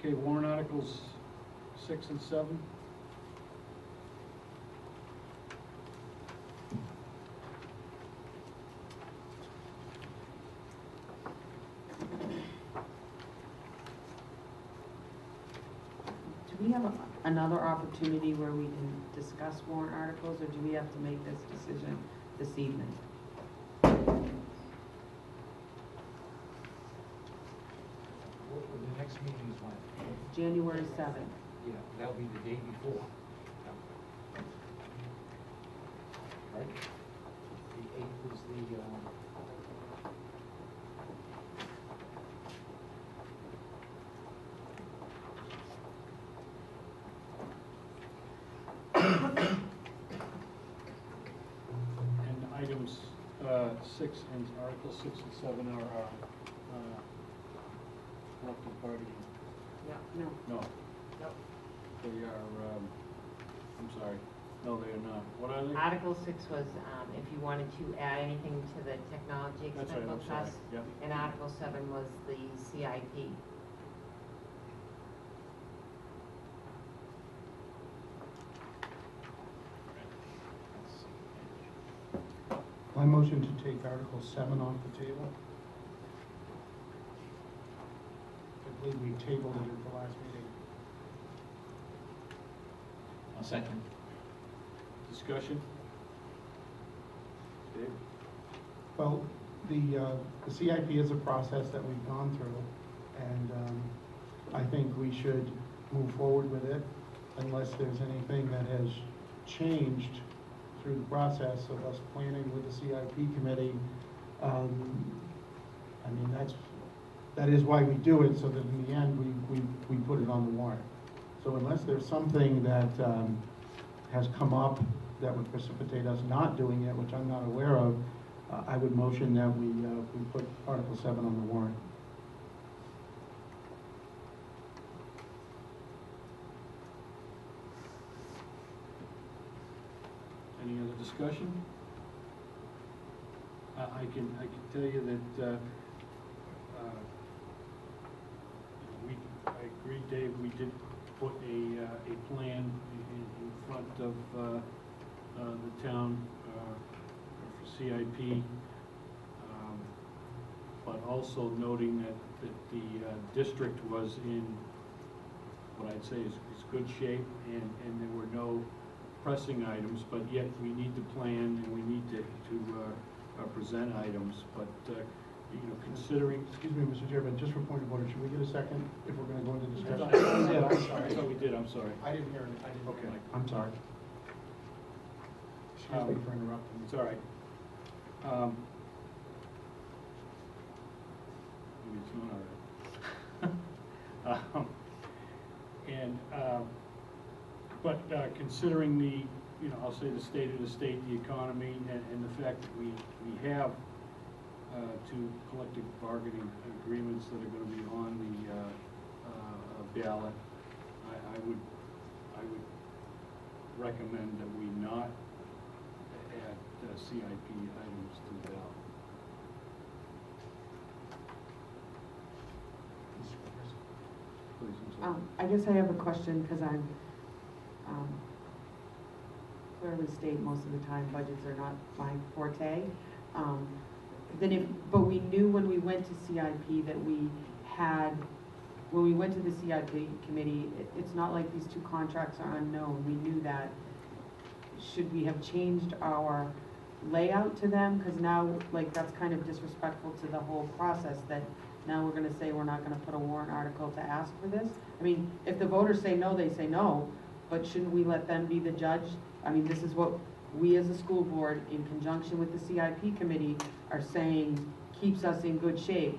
Okay, warrant articles 6 and 7. Do we have another opportunity where we can discuss warrant articles, or do we have to make this decision this evening? The next meeting is when? January 7th. Yeah, that'll be the day before. Right? The 8th is the, And items 6 and Articles 6 and 7 are collective bargaining. No. No, Nope. they are, I'm sorry, no, they are not. What are they? Article 6 was if you wanted to add anything to the technology That's right, expense I'm sorry, trust, yep. and Article 7 was the CIP. My motion to take Article 7 off the table. I believe we tabled it at the last meeting. I'll second. Discussion? Dave? Well, the CIP is a process that we've gone through, and I think we should move forward with it unless there's anything that has changed through the process of us planning with the CIP committee. I mean, that is why we do it, so that in the end, we put it on the warrant. So unless there's something that has come up that would precipitate us not doing it, which I'm not aware of, I would motion that we put Article 7 on the warrant. Any other discussion? I can tell you that I agree, Dave. We did put a plan in front of the town for CIP, but also noting that the district was in what I'd say is good shape, and there were no pressing items, but yet we need to plan and we need to present items. But you know, considering. Excuse me, Mr. Chairman, just for point of order, should we get a second if we're going to go into discussion? I thought we did. I'm sorry. I didn't hear it. I didn't Okay. hear it. I'm sorry. Excuse me for interrupting. It's all right. Maybe it's not all right. But considering the, you know, I'll say the state of the state, the economy, and the fact that we have two collective bargaining agreements that are going to be on the ballot, I would recommend that we not add CIP items to the ballot. Please, I'm sorry. I guess I have a question, because I'm clearly state most of the time budgets are not my forte. But we knew when we went to CIP that when we went to the CIP committee, it's not like these two contracts are unknown. We knew that. Should we have changed our layout to them? Because now, like, that's kind of disrespectful to the whole process, that now we're gonna say we're not gonna put a warrant article to ask for this. I mean, if the voters say no, they say no, but shouldn't we let them be the judge? I mean, this is what we as a school board, in conjunction with the CIP committee, are saying keeps us in good shape.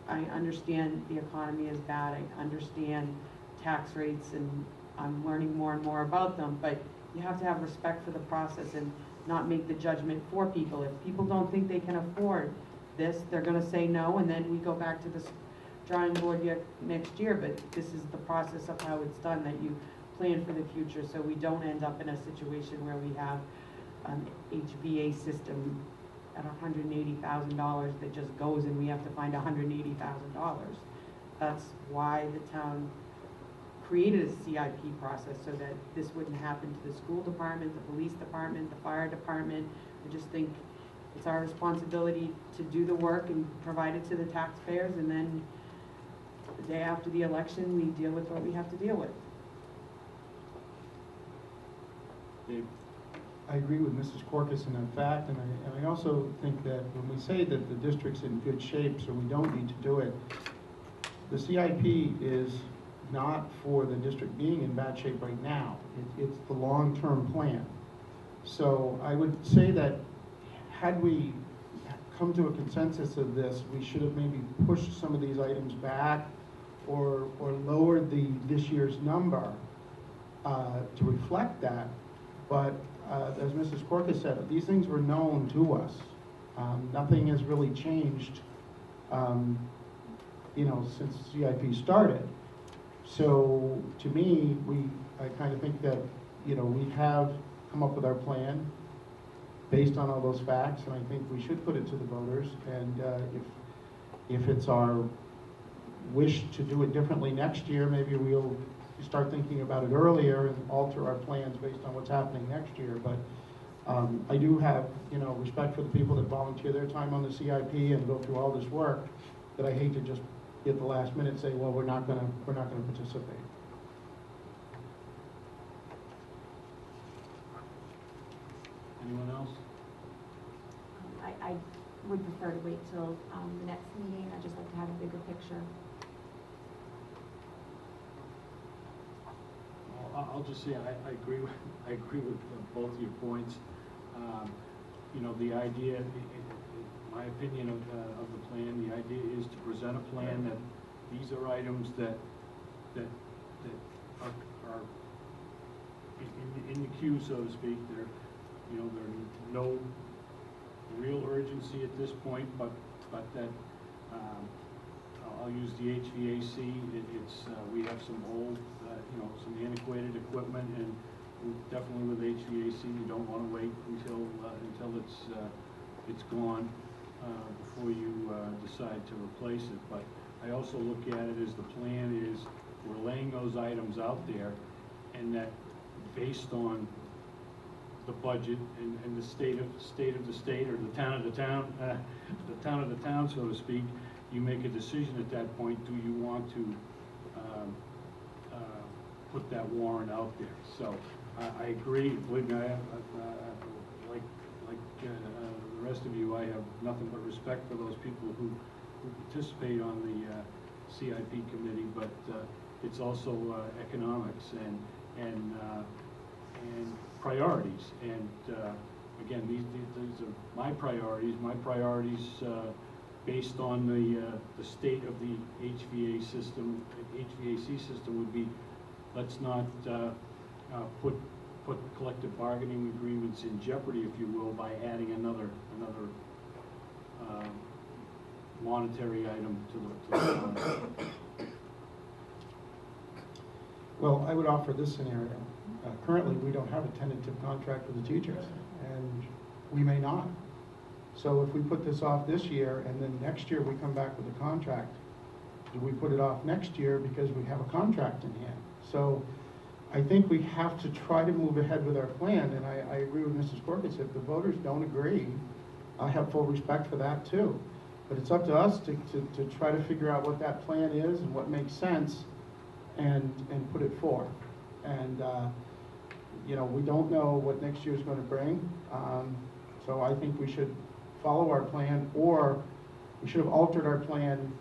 I understand the economy is bad, I understand tax rates, and I'm learning more and more about them, but you have to have respect for the process and not make the judgment for people. If people don't think they can afford this, they're gonna say no, and then we go back to this drawing board next year. But this is the process of how it's done, that you plan for the future, so we don't end up in a situation where we have an HVA system at $180,000 that just goes and we have to find $180,000. That's why the town created a CIP process so that this wouldn't happen to the school department, the police department, the fire department. I just think it's our responsibility to do the work and provide it to the taxpayers, and then the day after the election, we deal with what we have to deal with. Dave? I agree with Mrs. Corcus in that fact, and I also think that when we say that the district's in good shape, so we don't need to do it, the CIP is not for the district being in bad shape right now. It's the long-term plan. So I would say that had we come to a consensus of this, we should have maybe pushed some of these items back or lowered this year's number to reflect that. But as Mrs. Corcus said, these things were known to us. Nothing has really changed, since CIP started. So to me, I kind of think that, we have come up with our plan based on all those facts, and I think we should put it to the voters. And if it's our wish to do it differently next year, maybe we'll start thinking about it earlier and alter our plans based on what's happening next year. But I do have, respect for the people that volunteer their time on the CIP and go through all this work, that I hate to just at the last minute say, well, we're not gonna participate. Anyone else? I would prefer to wait till the next meeting. I'd just like to have a bigger picture. Well, I'll just say I agree with both your points. The idea, in my opinion of the plan, the idea is to present a plan that these are items that are in the queue, so to speak. There's no real urgency at this point, but that I'll use the HVAC. We have some old, some antiquated equipment, and definitely with HVAC, you don't want to wait until it's gone before you decide to replace it. But I also look at it as the plan is we're laying those items out there, and that based on the budget and the state of the state, or the town of the town, so to speak, you make a decision at that point. Do you want to put that warrant out there? So I agree. Believe me, like the rest of you, I have nothing but respect for those people who participate on the CIP committee. But it's also economics and priorities. And again, these are my priorities. My priorities based on the state of the HVAC system would be, let's not put collective bargaining agreements in jeopardy, if you will, by adding another monetary item to the warrant. Well, I would offer this scenario. Currently, we don't have a tentative contract with the teachers, and we may not. So if we put this off this year, and then next year we come back with a contract, do we put it off next year because we have a contract in hand? So I think we have to try to move ahead with our plan, and I agree with Mrs. Corcus. If the voters don't agree, I have full respect for that too. But it's up to us to try to figure out what that plan is and what makes sense, and put it forth. And we don't know what next year is going to bring. So I think we should follow our plan, or we should have altered our plan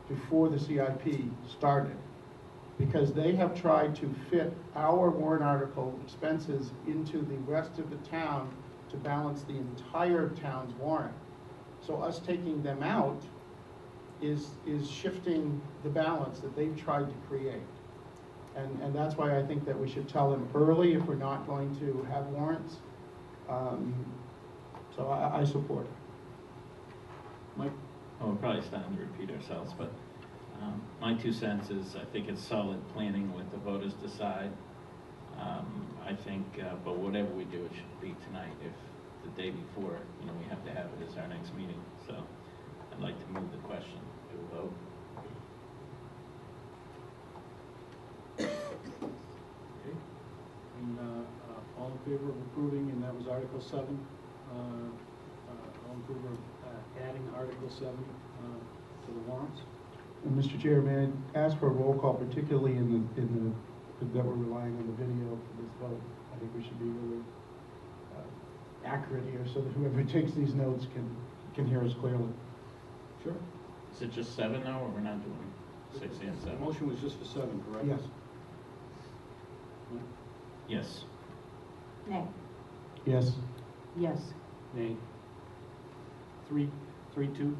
before the CIP started, because they have tried to fit our warrant article expenses into the rest of the town to balance the entire town's warrant. So us taking them out is shifting the balance that they've tried to create. And that's why I think that we should tell them early if we're not going to have warrants. So I support it. Mike? Well, we're probably starting to repeat ourselves, but my 2 cents is I think it's solid planning, let the voters decide. I think, but whatever we do, it should be tonight. If the day before, we have to have it as our next meeting. So I'd like to move the question to a vote. favor of approving, and that was Article 7. All in favor of adding Article 7 to the warrants? And Mr. Chair, may I ask for a roll call, particularly that we're relying on the video for this vote? I think we should be really accurate here so that whoever takes these notes can hear us clearly. Sure. Is it just 7 though, or we're not doing 6 and The 7? motion was just for 7, correct? Yes. Yes. Nay. Yes. Yes. Nay. 3-2? 3-2?